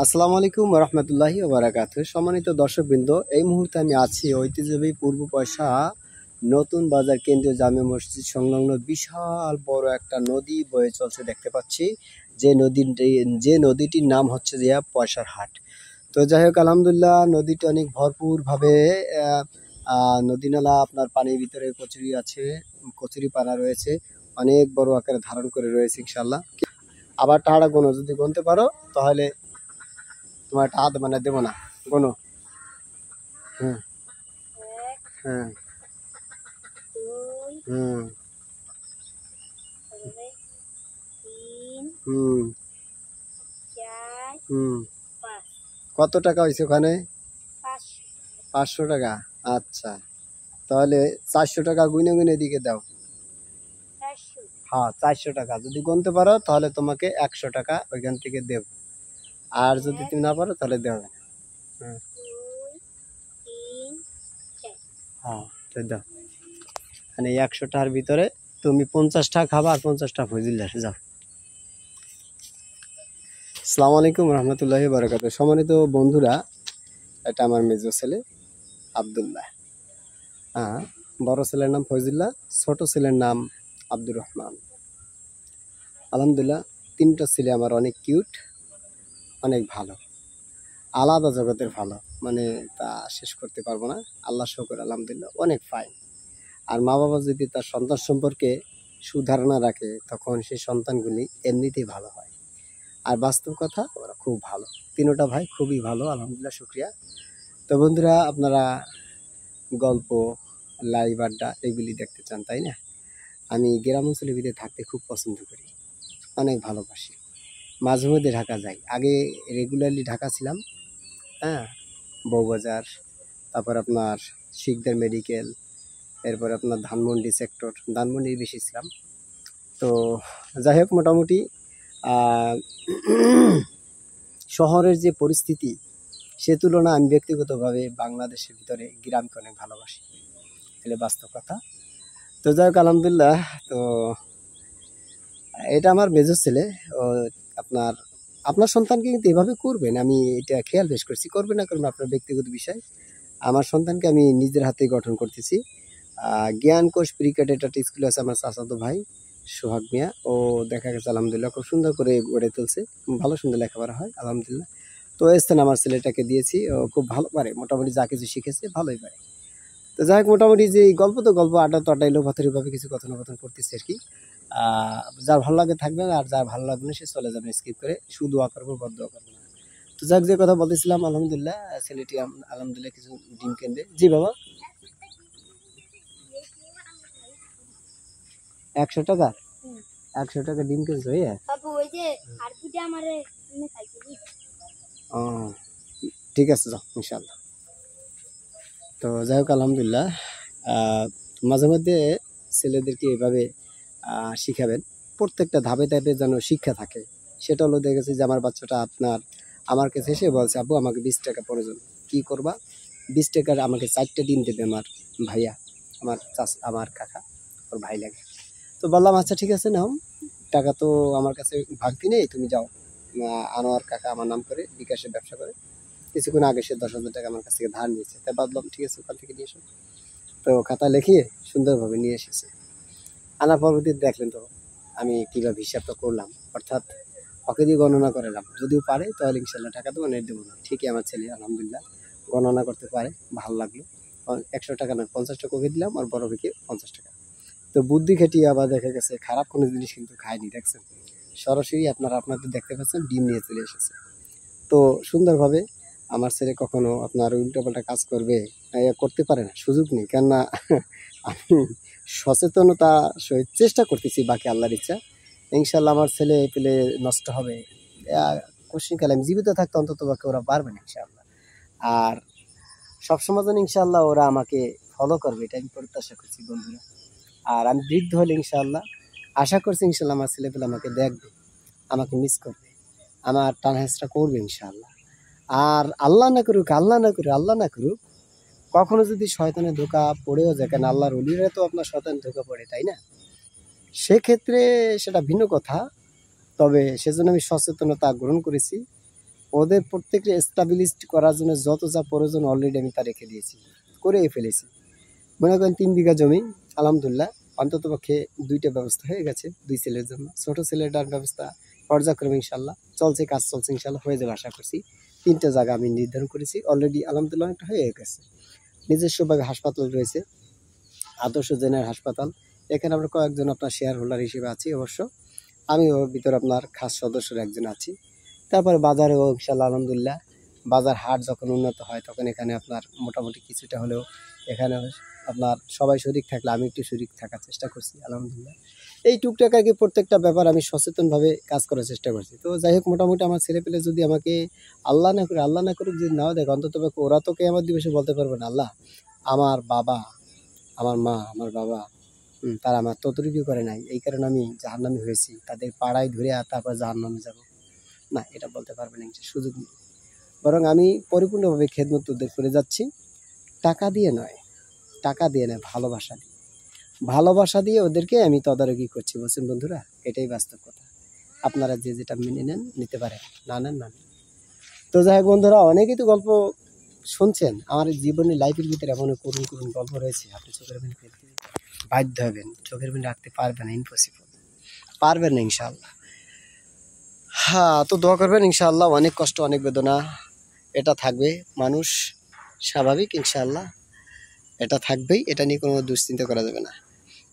আসসালামু আলাইকুম রহমতুল্লাহি ওবারাকাতুহু। সম্মানিত দর্শকবৃন্দ, এই মুহূর্তে আমি আছি ঐতিহ্যবাহী পূর্ব পয়সা নতুন বাজার কেন্দ্রীয় জামে মসজিদ সংলগ্ন বিশাল বড় একটা নদী বয়ে চলছে দেখতে পাচ্ছি। যে নদীটির নাম হচ্ছে যে পয়সার হাট। তো যাই হোক, আলহামদুলিল্লাহ নদীটি অনেক ভরপুরভাবে নদী নালা আপনার পানির ভিতরে কচুরি আছে, কচুরি পানা রয়েছে, অনেক বড় আকারে ধারণ করে রয়েছে ইনশাল্লাহ। আবার টাহারা গোনো, যদি গুনতে পারো তাহলে তোমার একটা হাত মানে দেবো না, গোনো। হ্যাঁ, হ্যাঁ, হুম, হুম, হুম। কত টাকা হয়েছে ওখানে? 500 টাকা। আচ্ছা, তাহলে 400 টাকা গুনে গুনে দিকে দাও। হ্যাঁ, 400 টাকা যদি গুনতে পারো তাহলে তোমাকে 100 টাকা ওইখান থেকে দেব। আর যদি তুমি না পারো তাহলে দেবে না। হ্যাঁ, তো দাও। মানে 100 টাকার ভিতরে তুমি 50 টাকা খাবা আর 50 টাকা ফজিল যাও। আসসালামু আলাইকুম রহমতুল্লাহি বারাকাতুহু। সম্মানিত বন্ধুরা, এটা আমার মেজো ছেলে আব্দুল্লাহ। হ্যাঁ, বড় ছেলের নাম ফয়জুল্লাহ, ছোট ছেলের নাম আব্দুর রহমান। আলহামদুলিল্লাহ, তিনটা ছেলে আমার অনেক কিউট, অনেক ভালো, আলাদা জগতের ভালো, মানে তা শেষ করতে পারবো না। আল্লাহ শুকর, আলহামদুলিল্লাহ অনেক ফাইন। আর মা বাবা যদি তার সন্তান সম্পর্কে সুধারণা রাখে তখন সেই সন্তানগুলি এমনিতেই ভালো হয়। আর বাস্তব কথা, ওরা খুব ভালো, তিনোটা ভাই খুবই ভালো, আলহামদুলিল্লাহ, শুক্রিয়া। তো বন্ধুরা, আপনারা গল্প, লাইভ আড্ডা এগুলি দেখতে চান তাই না? আমি গ্রাম অঞ্চলের ভিতরে থাকতে খুব পছন্দ করি, অনেক ভালোবাসি। মাঝে মধ্যে ঢাকা যাই, আগে রেগুলারলি ঢাকা ছিলাম। হ্যাঁ, বউবাজার, তারপর আপনার শিকদার মেডিকেল, এরপর আপনার ধানমন্ডি সেক্টর, ধানমন্ডি বেশি ছিলাম। তো যাই হোক, মোটামুটি শহরের যে পরিস্থিতি সে তুলনা আমি ব্যক্তিগতভাবে বাংলাদেশের ভিতরে গ্রামকে অনেক ভালোবাসি, এলে বাস্তব কথা। তো যাই হোক, আলহামদুলিল্লাহ। তো এটা আমার মেজর ছেলে। ও আপনার আপনার সন্তানকে কিন্তু এভাবে করবেন, আমি এটা খেয়াল বেশ করছি। করবেন না করবেন আপনার ব্যক্তিগত বিষয়। আমার সন্তানকে আমি নিজের হাতেই গঠন করতেছি। জ্ঞান কোষ প্রি ক্যাডেট স্কুলে আছে আমার চাচাতো ভাই সোহাগ মিয়া। ও দেখা গেছে আলহামদুলিল্লাহ খুব সুন্দর করে গড়ে তুলছে, ভালো সুন্দর লেখাপড়া হয় আলহামদুলিল্লাহ। তো এই স্থানে আমার ছেলেটাকে দিয়েছি, ও খুব ভালো পারে, মোটামুটি যা কিছু শিখেছে ভালোই পারে। তো যাই হোক, মোটামুটি যে গল্প তো গল্প, আড্ডা তো আড্ডা, লোকভাবে কিছু কথোপকথন করতেছি আর কি। যার ভালো লাগে থাকবেন, আর যার ভালো লাগবে না সে চলে যাবেন স্কিপ করে, শুধু দোয়া করবো, বদ দোয়া করবো না। তো যাক, যে কথা বলতেছিলাম, আলহামদুলিল্লাহ ছেলেটি আলহামদুলিল্লাহ কিছু ডিম কিনবে। জি বাবা, 100 টাকা? 100 টাকা ডিম কিনছো? ও, ঠিক আছে, যাও ইনশাল্লাহ। তো যাই হোক, আলহামদুলিল্লাহ মাঝে মধ্যে ছেলেদেরকে এভাবে শিখাবেন, প্রত্যেকটা ধাপে ধাপে যেন শিক্ষা থাকে। সেটা হলো, দেখেছি যে আমার বাচ্চাটা আমার কাছে এসে বলছে, আব্বু আমাকে 20 টাকা প্রয়োজন। কি করবা? 20 টাকার আমাকে 4টা ডিম দেবে আমার ভাইয়া, আমার কাকা, ওর ভাই লাগে। তো বললাম আচ্ছা ঠিক আছে, নাও টাকা, তো আমার কাছে ভাগতি নেই, তুমি যাও। আনোয়ার কাকা আমার নাম করে বিকাশে ব্যবসা করে, কিছুক্ষণ আগে সে 10,000 টাকা আমার কাছ থেকে ধার নিয়েছে। তাই ভাবলাম ঠিক আছে, ওখান থেকে নিয়ে এসো। তো খাতা লিখিয়ে সুন্দরভাবে নিয়ে এসেছে। আনার পরবর্তীতে দেখলেন তো আমি কীভাবে হিসাবটা করলাম, অর্থাৎ ওকে দিয়ে গণনা করালাম। যদিও পারে তাহলে ইনশাল্লাহ টাকা দেবো, নেট দেবো না। ঠিকই আমার ছেলে আলহামদুলিল্লাহ গণনা করতে পারে, ভালো লাগলো। 100 টাকা নয়, 50 টাকা ওকে দিলাম, আর বড় ভাইকে 50 টাকা। তো বুদ্ধি খাটিয়ে আবার দেখা গেছে খারাপ কোনো জিনিস কিন্তু খায়নি, দেখছেন? সরাসরি আপনাদের দেখতে পাচ্ছেন ডিম নিয়ে চলে এসেছে। তো সুন্দরভাবে আমার ছেলে কখনো আপনার উল্টোপাল্টা কাজ করতে পারে না, সুযোগ নেই। কেননা আমি সচেতনতা সহিত চেষ্টা করতেছি, বাকি আল্লাহর ইচ্ছা। ইনশাল্লাহ আমার ছেলে পেলে নষ্ট হবে কোশ্চিনকালে আমি জীবিত থাকতে, অন্তত বাকি ওরা পারবে না ইনশাআল্লাহ। আর সবসময় যেন ইনশাআল্লাহ ওরা আমাকে ফলো করবে, এটা আমি প্রত্যাশা করছি বন্ধুরা। আর আমি বৃদ্ধ হলে ইনশাআল্লাহ আশা করছি ইনশাল্লাহ আমার ছেলে পেলে আমাকে দেখবে, আমাকে মিস করবে, আমার টান হেঁচড়া করবে ইনশাআল্লাহ। আর আল্লাহ না করুক কখনো যদি শয়তানের ধোকা পড়েও যায়, কেন আল্লাহর ওলিরা তো আপনার শয়তানের ধোকা পড়ে, তাই না? সেক্ষেত্রে সেটা ভিন্ন কথা। তবে সেজন্য আমি সচেতনতা গ্রহণ করেছি। ওদের প্রত্যেকটা এস্টাবলিশড করার জন্য যত যা প্রয়োজন অলরেডি আমি তা রেখে দিয়েছি, করেই ফেলেছি। মনে করেন 3 বিঘা জমি, আলহামদুলিল্লাহ অন্তত পক্ষে 2টা ব্যবস্থা হয়ে গেছে 2 ছেলের জন্য। ছোট ছেলেটার ব্যবস্থা পর্যায়ক্রমে ইনশাল্লাহ চলছে, কাজ চলছে, ইনশাল্লাহ হয়ে যাবে আশা করছি। 3টা জায়গা আমি নির্ধারণ করেছি অলরেডি, আলহামদুলিল্লাহ অনেকটা হয়ে গেছে। নিজস্বভাবে হাসপাতাল রয়েছে, আদর্শ জেনারেল হাসপাতাল। এখানে আমরা কয়েকজন আপনার শেয়ার হোল্ডার হিসেবে আছি, অবশ্য আমি ওর ভিতরে আপনার খাস সদস্যের একজন আছি। তারপরে বাজারেও ইনশাল্লাহ আলহামদুলিল্লাহ বাজার হাট যখন উন্নত হয় তখন এখানে আপনার মোটামুটি কিছুটা হলেও এখানে আপনার সবাই শরিক থাকলে আমি একটু শরিক থাকার চেষ্টা করছি আলহামদুলিল্লাহ। এই টুকটাক আর কি প্রত্যেকটা ব্যাপার আমি সচেতনভাবে কাজ করার চেষ্টা করছি। তো যাই হোক, মোটামুটি আমার ছেলেপেলে যদি আমাকে আল্লাহ না করুক যদি নাও দেখে, অন্তত ওরা তো কেয়ামত দিবসে বলতে পারবে না আল্লাহ আমার বাবা, আমার মা, আমার বাবা তারা আমার ততটুকু করে নাই, এই কারণে আমি জাহান্নামী হয়েছি, তাদের পাড়ায় ধরে আর তারপর জাহান্নামে যাব না, এটা বলতে পারবে না, সুযোগ নেই। বরং আমি পরিপূর্ণভাবে খেদমত ওদের করে যাচ্ছি, টাকা দিয়ে নয়, টাকা দিয়ে নয়, ভালোবাসা দিয়ে ওদেরকে আমি তদারকি করছি, বলছেন বন্ধুরা, এটাই বাস্তব কথা। আপনারা যে যেটা মেনে নেন নিতে পারেন, না নেন না। তো যাই হোক বন্ধুরা, অনেকেই তো গল্প শুনছেন, আমার জীবনের লাইফের ভিতরে এমন করুণ করুণ গল্প রয়েছে, আপনি চোখের পানি ফেলতে বাধ্য হবেন, চোখের পানি রাখতে পারবেন না, ইম্পসিবল, পারবেন না ইনশাআল্লাহ। হ্যাঁ, তো দোয়া করবেন ইনশাআল্লাহ। অনেক কষ্ট, অনেক বেদনা, এটা থাকবে, মানুষ স্বাভাবিক, ইনশাআল্লাহ এটা থাকবেই, এটা নিয়ে কোনো দুশ্চিন্তা করা যাবে না।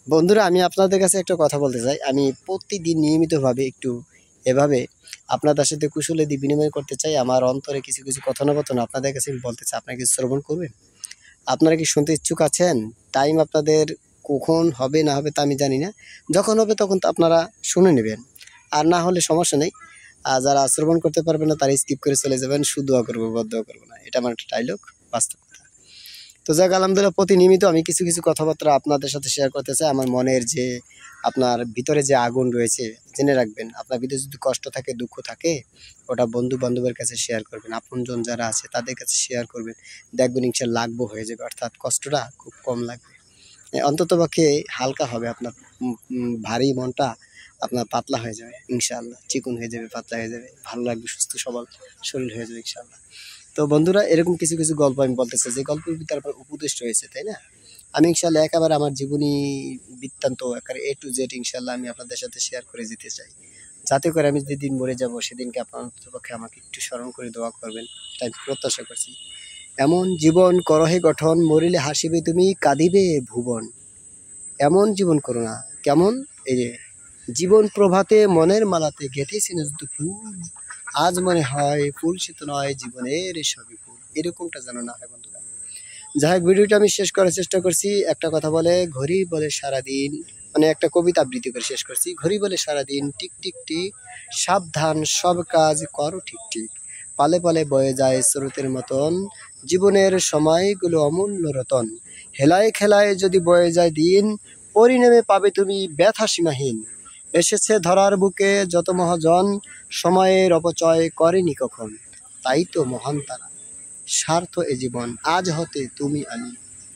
বন্ধুরা, আমি আপনাদের কাছে একটা কথা বলতে চাই, আমি প্রতিদিন নিয়মিতভাবে একটু এভাবে আপনাদের সাথে কুশলাদি বিনিময় করতে চাই। আমার অন্তরে কিছু কিছু কথোপকথন আপনাদের কাছে আমি বলতে চাই, আপনারা কিছু শ্রবণ করবেন? আপনারা কি শুনতে ইচ্ছুক আছেন? টাইম আপনাদের কখন হবে না হবে তা আমি জানি না, যখন হবে তখন তো আপনারা শুনে নেবেন, আর না হলে সমস্যা নেই। আর যারা শ্রবণ করতে পারবেন না তারা স্কিপ করে চলে যাবেন, শুধু দোয়া করবো, বদদোয়া করবো না, এটা আমার একটা ডায়লগ, বাস্তব কথা। তো যাক, আলহামদুলিল্লাহ প্রতিনিয়মিত আমি কিছু কিছু কথাবার্তা আপনাদের সাথে শেয়ার করতে চাই। আমার মনের যে আপনার ভিতরে যে আগুন রয়েছে, জেনে রাখবেন, আপনার ভিতরে যদি কষ্ট থাকে, দুঃখ থাকে, ওটা বন্ধু বান্ধবের কাছে শেয়ার করবেন, আপনজন যারা আছে তাদের কাছে শেয়ার করবেন, দেখবেন ইনশাআল্লাহ লাগবো হয়ে যাবে, অর্থাৎ কষ্টটা খুব কম লাগবে, অন্তত পক্ষে হালকা হবে, আপনার ভারী মনটা আপনার পাতলা হয়ে যাবে ইনশাআল্লাহ, চিকন হয়ে যাবে, পাতলা হয়ে যাবে, ভালো লাগবে, সুস্থ সবল শরীর হয়ে যাবে ইনশাআল্লাহ। তো বন্ধুরা, এরকম কিছু কিছু গল্প আমি বলতে চাই, যে গল্পের ভিতরে আপনার উপদেশ রয়েছে, তাই না? আমি ইনশাআল্লাহ একেবারে আমার জীবনী বৃত্তান্ত একেবারে A to Z ইনশাআল্লাহ আমি আপনাদের সাথে শেয়ার করে যেতে চাই, যাতে করে আমি যেদিন মরে যাব সেদিনকে আপনার অন্ততপক্ষে আমাকে একটু স্মরণ করে দোয়া করবেন, তাই প্রত্যাশা করছি। এমন জীবন করহে গঠন, মরিলে হাসিবে তুমি, কাঁদিবে ভুবন। এমন জীবন করো না, কেমন? এই যে জীবন প্রভাতে মনের মালাতে গেঁথেছি যদি ফুল, আজ মনে হয় ফুল সে তো নয়, জীবনের সবই ফুল, এরকমটা যেন না হয় বন্ধুরা। যাই হোক, ভিডিওটা আমি শেষ করার চেষ্টা করছি। একটা কথা বলে, ঘড়ি বলে সারাদিন, মানে একটা কবিতা আবৃত্তি করে শেষ করছি। ঘড়ি বলে সারাদিন, টিক টিক টিক, সাবধান সব কাজ করো ঠিক ঠিক, পালে পালে বয়ে যায় স্রোতের মতন, জীবনের সময়গুলো অমূল্য রতন, হেলায় খেলায় যদি বয়ে যায় দিন, পরিণামে পাবে তুমি ব্যথা সীমাহীন। এসেছে ধরার বুকে যত মহাজন, সময়ের অপচয় করেনি কখন, তাই তো মহান তারা, স্বার্থ এ জীবন, আজ হতে তুমি আমি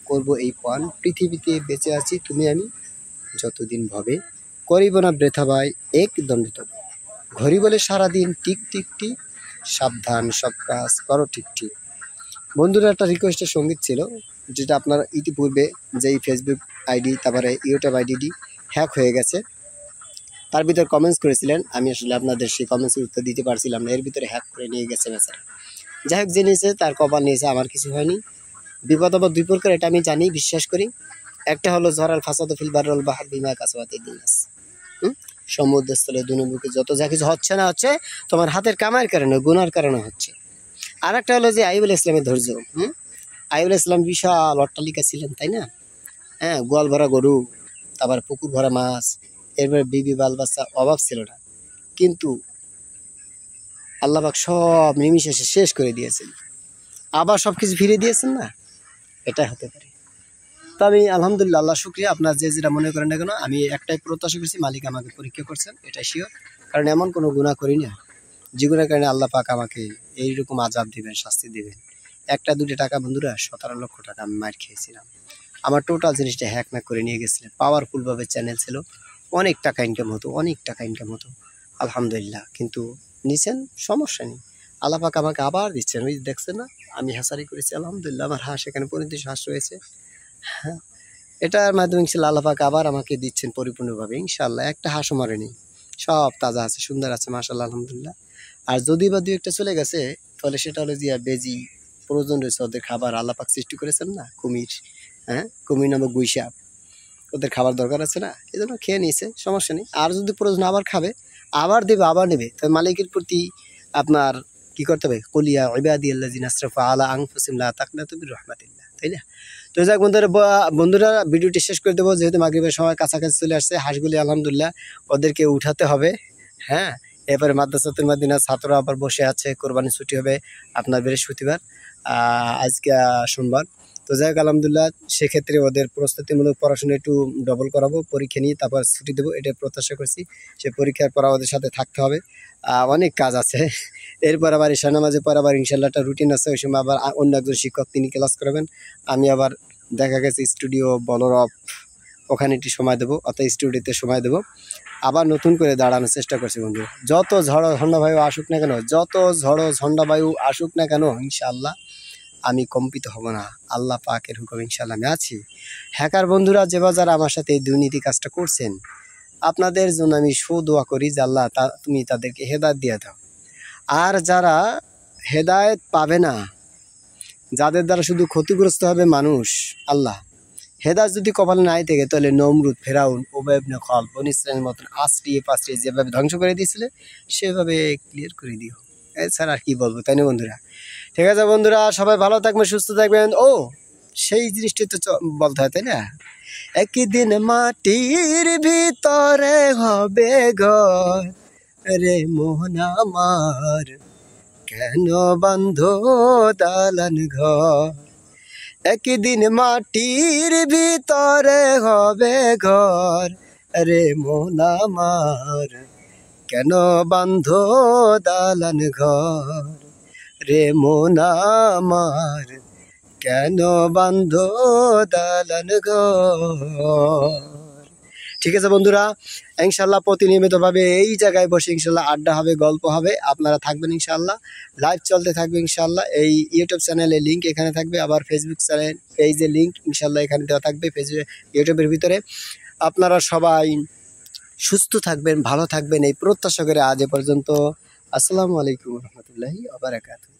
করব এই পণ, পৃথিবীতে বেঁচে আছি তুমি আমি যতদিন ভবে, করিব না বৃথা ভাই এক দণ্ড তবে, ঘড়ি বলে সারাদিন টিক টিক টিক, সাবধান সব কাজ করো ঠিক ঠিক। বন্ধুরা, একটা রিকোয়েস্টের সঙ্গীত ছিল, যেটা আপনার ইতিপূর্বে যেই ফেসবুক আইডি তারপরে ইউটিউব আইডিটি হ্যাক হয়ে গেছে, তার ভিতরে কমেন্টস করেছিলেন, আমি আসলে আপনাদের সেই কমেন্টসের উত্তর দিতে পারছিলাম না, এর ভিতরে হ্যাক করে নিয়ে গেছে বেচারা। যাই হোক, যে নিয়েছে তার কপাল নিয়েছে, আমার কিছু হয়নি। বিপদ আবার দুই প্রকার, এটা আমি জানি, বিশ্বাস করি। একটা হলো ঝরাল ফাসাদ ফিল বারল বাহার বিমা কাসওয়াতি দিনাস, সমুদ্রস্থলে দুনিবুকে যত যা কিছু হচ্ছে না হচ্ছে তোমার হাতের কামাইয়ের কারণে, গুনার কারণে হচ্ছে। আর একটা হলো যে আইয়ুব আলাইহিস সালামের ধৈর্য। আইয়ুব আলাইহিস সালাম বিশাল অট্টালিকা ছিলেন, তাই না? হ্যাঁ, গোয়াল ভরা গরু, তারপর পুকুর ভরা মাছ, এরপরে বিবি বাল বাচ্চা, অভাব ছিল না, কিন্তু আল্লাহ পাক সব নিমিষে শেষ করে দিয়েছেন, আবার সব কিছু ফিরে দিয়েছেন না, এটা হতে পারে। তো আমি আলহামদুলিল্লাহ, আল্লাহ শুকরিয়া, আপনার যে যেটা মনে করেন না কেন, আমি একটাই প্রত্যাশা করছি, মালিক আমাকে পরীক্ষা করছেন, এটাই শিওর। কারণ এমন কোনো গুনাহ করি না যে গুনার কারণে আল্লাহ পাক আমাকে এইরকম আযাব দিবেন, শাস্তি দিবেন। একটা দুটো টাকা বন্ধুরা, 17 লক্ষ টাকা আমি মার খেয়েছিলাম। আমার টোটাল জিনিসটা হ্যাক ম্যাক করে নিয়ে গেছিলেন। পাওয়ারফুলভাবে চ্যানেল ছিল, অনেক টাকা ইনকাম হতো, অনেক টাকা ইনকাম হতো, আলহামদুলিল্লাহ। কিন্তু নিছেন, সমস্যা নেই, আল্লাহ পাক আমাকে আবার দিচ্ছেন। ওই দেখছেন না, আমি হ্যাঁসারি করেছি, আলহামদুলিল্লাহ আমার হাঁস এখানে 35 হাঁস রয়েছে। হ্যাঁ, এটার মাধ্যমে ইনশাল্লাহ আল্লাহ পাক আবার আমাকে দিচ্ছেন পরিপূর্ণভাবে ইনশাল্লাহ। একটা হাঁসও মরেনি, সব তাজা আছে, সুন্দর আছে মাশাআল্লাহ আলহামদুলিল্লাহ। আর যদি বা 2-1টা চলে গেছে, তাহলে সেটা হলো যে বেজি প্রয়োজন রয়েছে ওদের খাবার। আল্লাহ পাক সৃষ্টি করেছেন না কুমির, হ্যাঁ কুমির নামক গুইসাপ, ওদের খাবার দরকার আছে না, এই জন্য খেয়ে নিয়েছে, সমস্যা নেই। আর যদি প্রয়োজন আবার খাবে, আবার দেবে, আবার নেবে, তাই মালিকের প্রতি আপনার কি করতে হবে, কুলিয়া ইবাদিয়াল্লাযিনা আসরাফু আলা আনফুসিহিম লা তাকনাতু মির রাহমাতিল্লাহ, তাই না? তো যাক বন্ধুরা ভিডিওটি শেষ করে দেবো, যেহেতু মাগরিবের সময় কাছাকাছি চলে আসছে। হাঁসগুলি আলহামদুলিল্লাহ ওদেরকে উঠাতে হবে। হ্যাঁ, এরপরে মাদ্রাসাতুল মাদিনা ছাত্ররা আবার বসে আছে, কোরবানি ছুটি হবে আপনার বৃহস্পতিবার, আজকে সোমবার। তো যাই হোক আলহামদুলিল্লাহ, সেক্ষেত্রে ওদের প্রস্তুতিমূলক পড়াশোনা একটু ডবল করাবো, পরীক্ষা নিয়ে তারপর ছুটি দেবো, এটা প্রত্যাশা করছি। সে পরীক্ষার পর ওদের সাথে থাকতে হবে, অনেক কাজ আছে। এরপর আবার ঈশা নামাজের পর আবার ইনশাল্লাহ একটা রুটিন আছে, ওই সময় আবার অন্য একজন শিক্ষক তিনি ক্লাস করাবেন, আমি আবার দেখা গেছে স্টুডিও বলরব ওখানে একটু সময় দেবো, অর্থাৎ স্টুডিওতে সময় দেবো। আবার নতুন করে দাঁড়ানোর চেষ্টা করছি বন্ধু। যত ঝড় ঝন্ডা বায়ু আসুক না কেন, যত ঝড় ঝন্ডা বায়ু আসুক না কেন, ইনশাআল্লাহ আমি কম্পিত হব না। আল্লাহ পাকের হুকুম ইনশাআল্লাহ আমি আছি। হ্যাকার বন্ধুরা যে যারা আমার সাথে এই দুর্নীতি কাজটা করছেন, আপনাদের জন্য আমি দোয়া করি যে আল্লাহ তুমি তাদেরকে হেদায়েত দিয়ে দাও। আর যারা হেদায়েত পাবে না, যাদের দ্বারা শুধু ক্ষতিগ্রস্ত হবে মানুষ, আল্লাহ হেদায়েত যদি কপালে নাই থেকে, তাহলে নমরুদ, ফেরাউন, উবাই ইবনে খালদ, বনী ইসরাঈলের মতন আশ্রিয়ে পাশ্রিয়ে যেভাবে ধ্বংস করে দিয়েছিলে, সেভাবে ক্লিয়ার করে দিও। এছাড়া আর কি বলবো, তাই না বন্ধুরা? ঠিক আছে বন্ধুরা, সবাই ভালো থাকবেন, সুস্থ থাকবেন। ও সেই জিনিসটি তো বলতে হয়, তাই না? একদিন মাটির ভিতরে হবে ঘর, রে মোহন আমার কেন বাঁধো দালান ঘর। একদিন মাটির ভিতরে হবে ঘর, রে মন আমার কেন বাঁধো দালান ঘর, রে মন আমার কেন বাঁধো দালান ঘর। ঠিক আছে বন্ধুরা, ইনশাল্লাহ প্রতিনিয়মিতভাবে এই জায়গায় বসে ইনশাল্লাহ আড্ডা হবে, গল্প হবে, আপনারা থাকবেন ইনশাল্লাহ, লাইভ চলতে থাকবে ইনশাল্লাহ। এই ইউটিউব চ্যানেলের লিঙ্ক এখানে থাকবে, আবার ফেসবুক চ্যানেল পেজের লিঙ্ক ইনশাল্লাহ এখানে দেওয়া থাকবে, ইউটিউবের ভিতরে। আপনারা সবাই সুস্থ থাকবেন, ভালো থাকবেন, এই প্রত্যাশা করে আজ এ পর্যন্ত। আসসালামু আলাইকুম রহমতুল্লাহি ওয়া বারাকাতুহু।